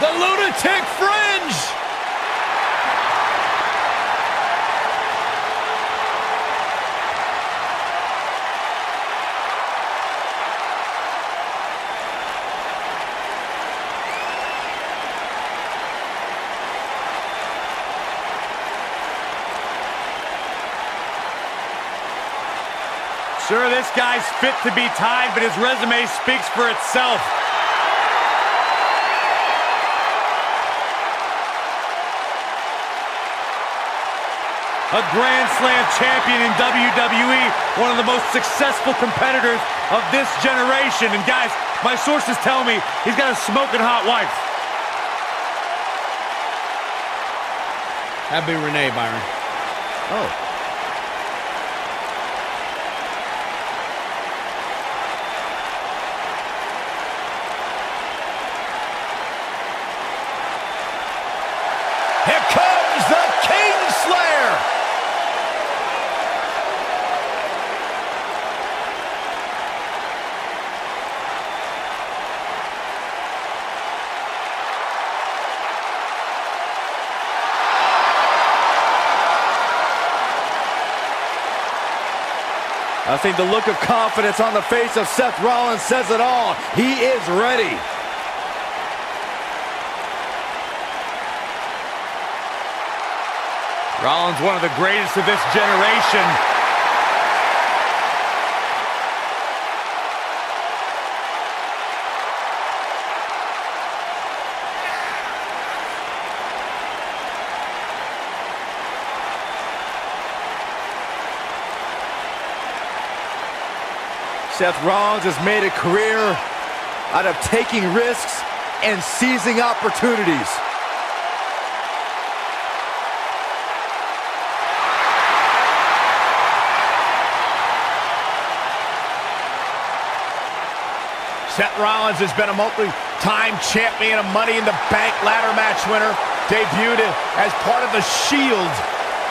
The lunatic fringe! Sure, this guy's fit to be tied, but his resume speaks for itself. A Grand Slam champion in WWE, one of the most successful competitors of this generation. And guys, my sources tell me he's got a smoking hot wife. That'd be Renee, Byron. Oh. Here comes the Kingslayer! I think the look of confidence on the face of Seth Rollins says it all. He is ready. Rollins, one of the greatest of this generation. Seth Rollins has made a career out of taking risks and seizing opportunities. Seth Rollins has been a multi-time champion, a Money in the Bank ladder match winner, debuted as part of the Shield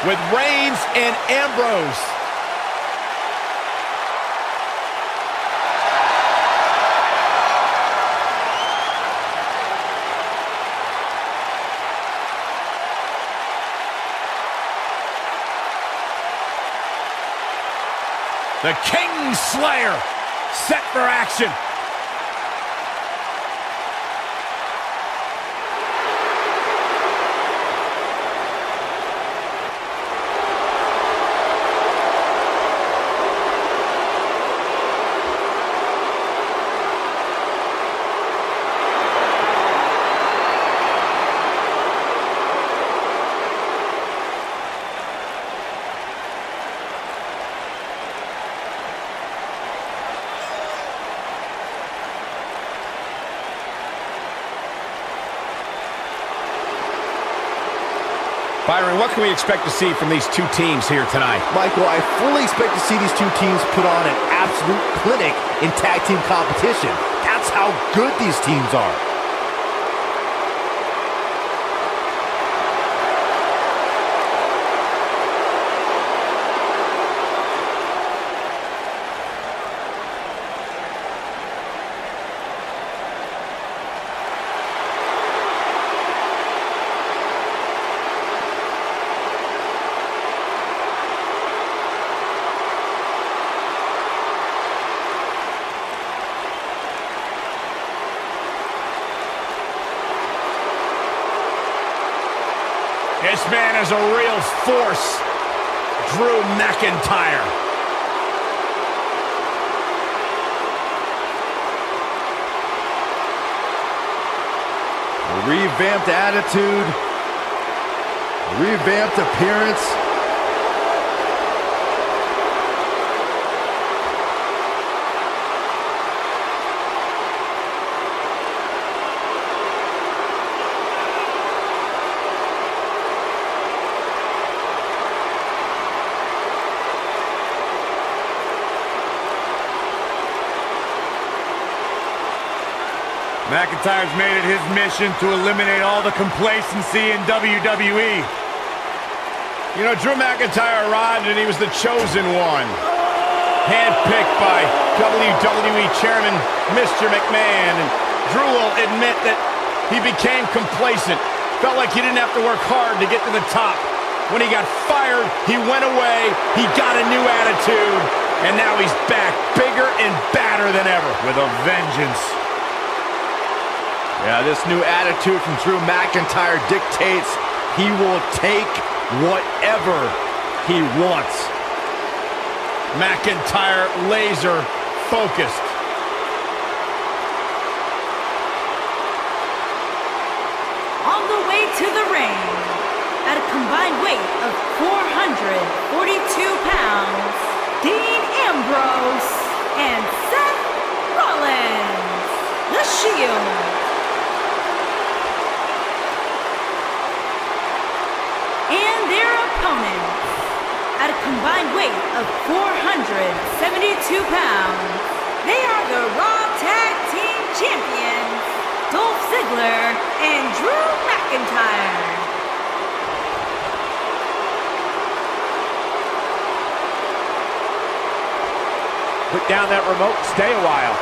with Reigns and Ambrose. The Kingslayer set for action. Byron, what can we expect to see from these two teams here tonight? Michael, I fully expect to see these two teams put on an absolute clinic in tag team competition. That's how good these teams are. This man is a real force, Drew McIntyre. A revamped attitude, a revamped appearance. McIntyre's made it his mission to eliminate all the complacency in WWE. You know, Drew McIntyre arrived and he was the chosen one. Handpicked by WWE Chairman Mr. McMahon. And Drew will admit that he became complacent. Felt like he didn't have to work hard to get to the top. When he got fired, he went away, he got a new attitude, and now he's back, bigger and badder than ever. With a vengeance. Yeah, this new attitude from Drew McIntyre dictates he will take whatever he wants. McIntyre laser focused. On the way to the ring, at a combined weight of 442 pounds, Dean Ambrose and Seth Rollins, The Shield. And their opponents, at a combined weight of 472 pounds, they are the Raw Tag Team Champions, Dolph Ziggler and Drew McIntyre. Put down that remote, stay a while.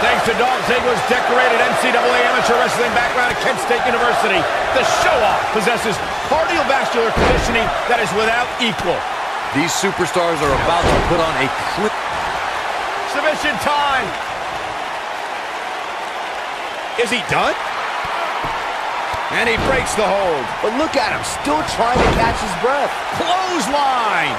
Thanks to Dolph Ziggler's decorated NCAA amateur wrestling background at Kent State University, the show-off possesses cardiovascular conditioning that is without equal. These superstars are about to put on a clip. Submission time. Is he done? And he breaks the hold. But look at him, still trying to catch his breath. Clothesline.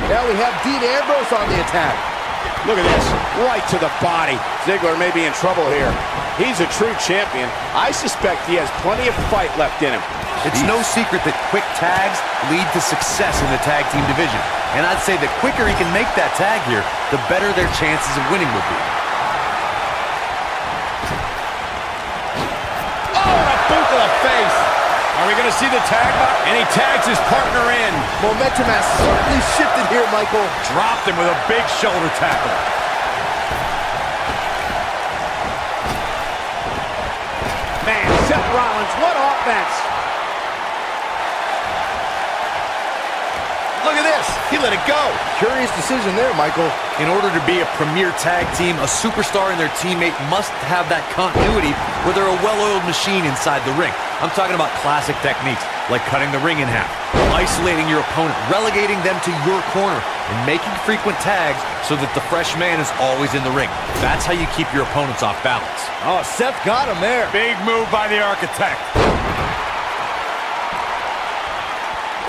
Now we have Dean Ambrose on the attack. Look at this, right to the body. Ziggler may be in trouble here. He's a true champion. I suspect he has plenty of fight left in him. It's no secret that quick tags lead to success in the tag team division. And I'd say the quicker he can make that tag here, the better their chances of winning will be. Oh, and a boot to the face. Are we going to see the tag? And he tags his partner in. Momentum has certainly shifted here, Michael. Dropped him with a big shoulder tackle. Man, Seth Rollins, what offense. Look at this, he let it go. Curious decision there, Michael. In order to be a premier tag team, a superstar and their teammate must have that continuity where they're a well-oiled machine inside the ring. I'm talking about classic techniques, like cutting the ring in half, isolating your opponent, relegating them to your corner, and making frequent tags so that the fresh man is always in the ring. That's how you keep your opponents off balance. Oh, Seth got him there. Big move by the architect.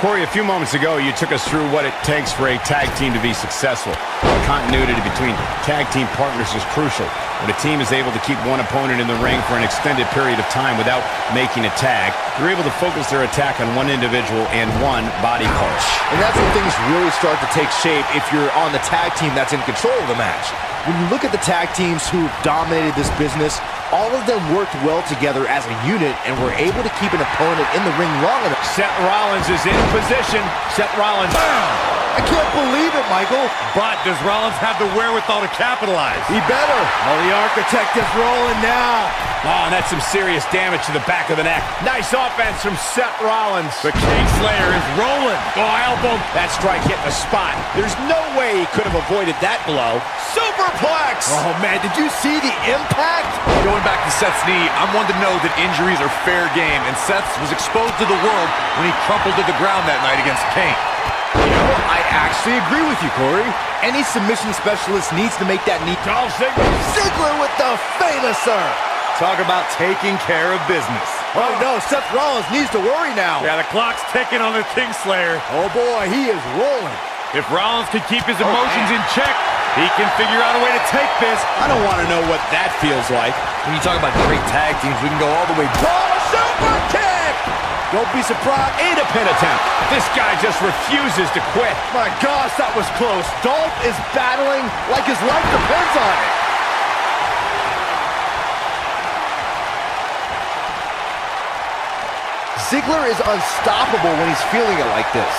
Corey, a few moments ago, you took us through what it takes for a tag team to be successful. Continuity between tag team partners is crucial. When a team is able to keep one opponent in the ring for an extended period of time without making a tag, they're able to focus their attack on one individual and one body part. And that's when things really start to take shape if you're on the tag team that's in control of the match. When you look at the tag teams who've dominated this business, all of them worked well together as a unit and were able to keep an opponent in the ring long enough. Seth Rollins is in position. Seth Rollins. I can't believe it, Michael. But does Rollins have the wherewithal to capitalize? He better. Oh, the architect is rolling now. Oh, and that's some serious damage to the back of the neck. Nice offense from Seth Rollins. The Kingslayer is rolling. Oh, elbow. That strike hit the spot. There's no way he could have avoided that blow. Superplex. Oh, man, did you see the impact? Going back to Seth's knee, I'm one to know that injuries are fair game, and Seth was exposed to the world when he crumpled to the ground that night against Kane. You know, I actually agree with you, Corey. Any submission specialist needs to make that knee. Dolph Ziggler. Ziggler with the famouser. Talk about taking care of business. Oh, no, Seth Rollins needs to worry now. Yeah, the clock's ticking on the Kingslayer. Oh, boy, he is rolling. If Rollins can keep his emotions in check, he can figure out a way to take this. I don't want to know what that feels like. When you talk about great tag teams, we can go all the way. Oh, super kick! Don't be surprised. And a pin attempt. This guy just refuses to quit. My gosh, that was close. Dolph is battling like his life depends on it. Ziggler is unstoppable when he's feeling it like this.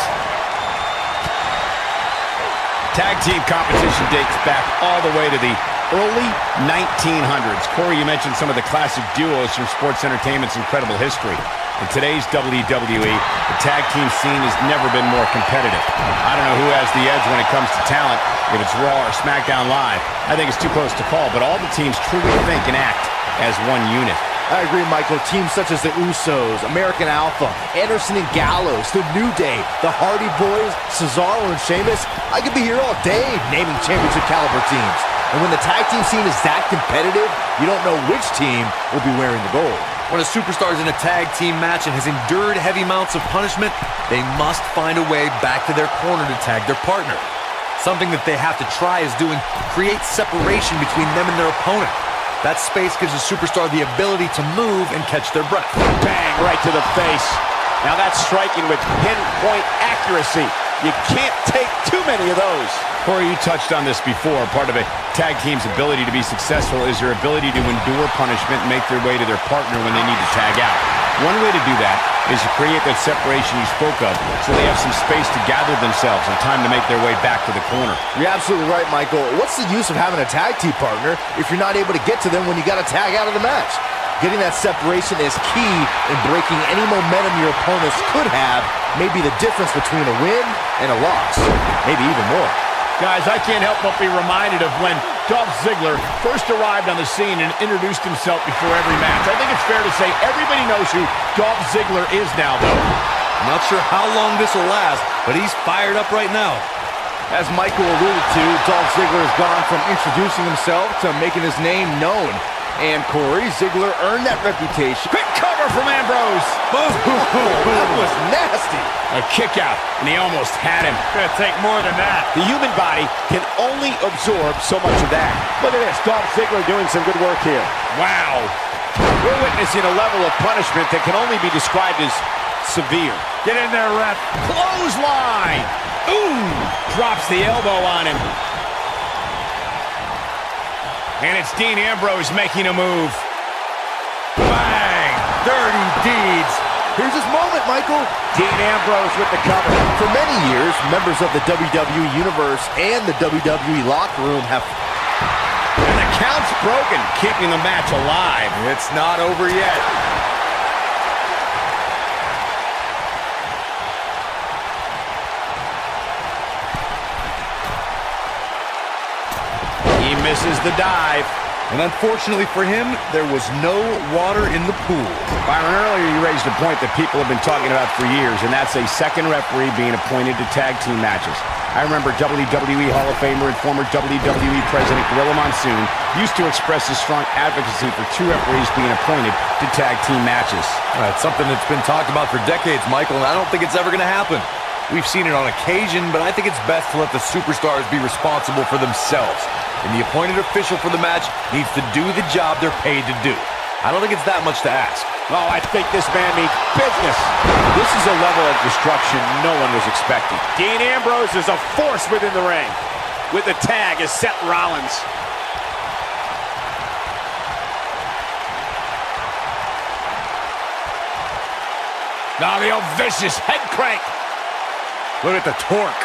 Tag team competition dates back all the way to the early 1900s. Corey, you mentioned some of the classic duos from sports entertainment's incredible history. In today's WWE, the tag team scene has never been more competitive. I don't know who has the edge when it comes to talent, if it's Raw or SmackDown Live. I think it's too close to call, but all the teams truly think and act as one unit. I agree, Michael. Teams such as the Usos, American Alpha, Anderson and Gallows, The New Day, the Hardy Boys, Cesaro and Sheamus. I could be here all day naming championship caliber teams. And when the tag team scene is that competitive, you don't know which team will be wearing the gold. When a superstar is in a tag team match and has endured heavy amounts of punishment, they must find a way back to their corner to tag their partner. Something that they have to try is doing create separation between them and their opponent. That space gives a superstar the ability to move and catch their breath. Bang, right to the face. Now that's striking with pinpoint accuracy. You can't take too many of those. Corey, you touched on this before. Part of a tag team's ability to be successful is their ability to endure punishment and make their way to their partner when they need to tag out. One way to do that is to create that separation you spoke of so they have some space to gather themselves and time to make their way back to the corner. You're absolutely right, Michael. What's the use of having a tag team partner if you're not able to get to them when you got to tag out of the match? Getting that separation is key in breaking any momentum your opponents could have, maybe the difference between a win and a loss, maybe even more. Guys, I can't help but be reminded of when Dolph Ziggler first arrived on the scene and introduced himself before every match. I think it's fair to say everybody knows who Dolph Ziggler is now, though. I'm not sure how long this will last, but he's fired up right now. As Michael alluded to, Dolph Ziggler has gone from introducing himself to making his name known. And Corey, Ziggler earned that reputation. Quick cover from Ambrose. That was nasty. A kick out, and he almost had him. Gonna take more than that. The human body can only absorb so much of that. Look at this, Dolph Ziggler doing some good work here. Wow. We're witnessing a level of punishment that can only be described as severe. Get in there, ref. Clothesline. Ooh. Drops the elbow on him. And it's Dean Ambrose making a move. Bang! Dirty deeds. Here's his moment, Michael. Dean Ambrose with the cover. For many years, members of the WWE Universe and the WWE locker room have... And the count's broken, keeping the match alive. It's not over yet. He misses the dive. And unfortunately for him, there was no water in the pool. Byron, earlier you raised a point that people have been talking about for years, and that's a second referee being appointed to tag team matches. I remember WWE Hall of Famer and former WWE President Gorilla Monsoon used to express his strong advocacy for two referees being appointed to tag team matches. It's something that's been talked about for decades, Michael, and I don't think it's ever going to happen. We've seen it on occasion, but I think it's best to let the superstars be responsible for themselves. And the appointed official for the match needs to do the job they're paid to do. I don't think it's that much to ask. Oh, I think this man means business. This is a level of destruction no one was expecting. Dean Ambrose is a force within the ring. With the tag is Seth Rollins. Now the old vicious head crank. Look at the torque.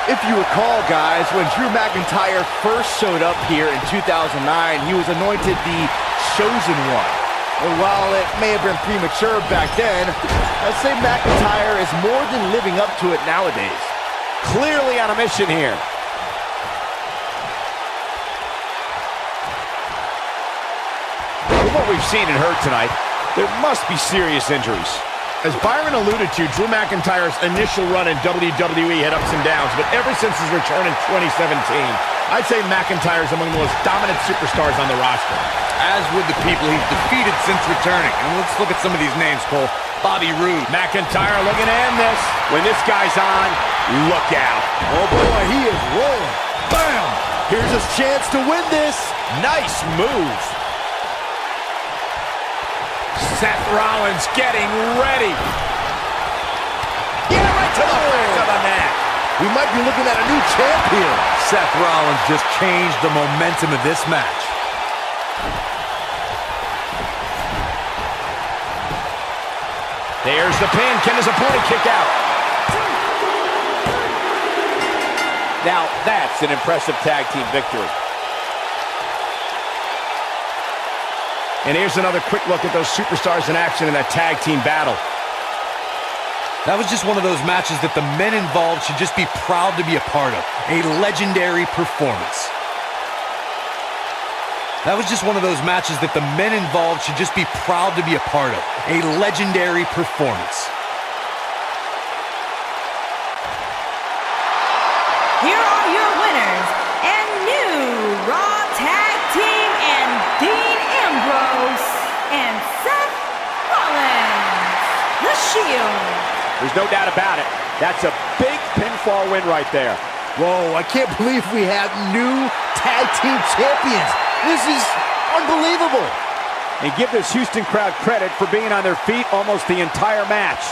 If you recall, guys, when Drew McIntyre first showed up here in 2009, he was anointed the Chosen One. And while it may have been premature back then, I'd say McIntyre is more than living up to it nowadays. Clearly on a mission here. With what we've seen and heard tonight, there must be serious injuries. As Byron alluded to, Drew McIntyre's initial run in WWE had ups and downs, but ever since his return in 2017, I'd say McIntyre's among the most dominant superstars on the roster. As with the people he's defeated since returning. And let's look at some of these names, Cole. Bobby Roode. McIntyre looking to end this. When this guy's on, look out. Oh boy, he is rolling. Bam! Here's his chance to win this. Nice move. Seth Rollins getting ready. Yeah, right to the back of the neck. We might be looking at a new champion. Seth Rollins just changed the momentum of this match. There's the pin. Can his opponent kick out? Now, that's an impressive tag team victory. And here's another quick look at those superstars in action in that tag team battle. That was just one of those matches that the men involved should just be proud to be a part of. A legendary performance. That was just one of those matches that the men involved should just be proud to be a part of. A legendary performance. Here are your winners and new Raw Tag Team and Dean Ambrose and Seth Rollins. The Shield. There's no doubt about it. That's a big pinfall win right there. Whoa, I can't believe we have new tag team champions. This is unbelievable. And give this Houston crowd credit for being on their feet almost the entire match.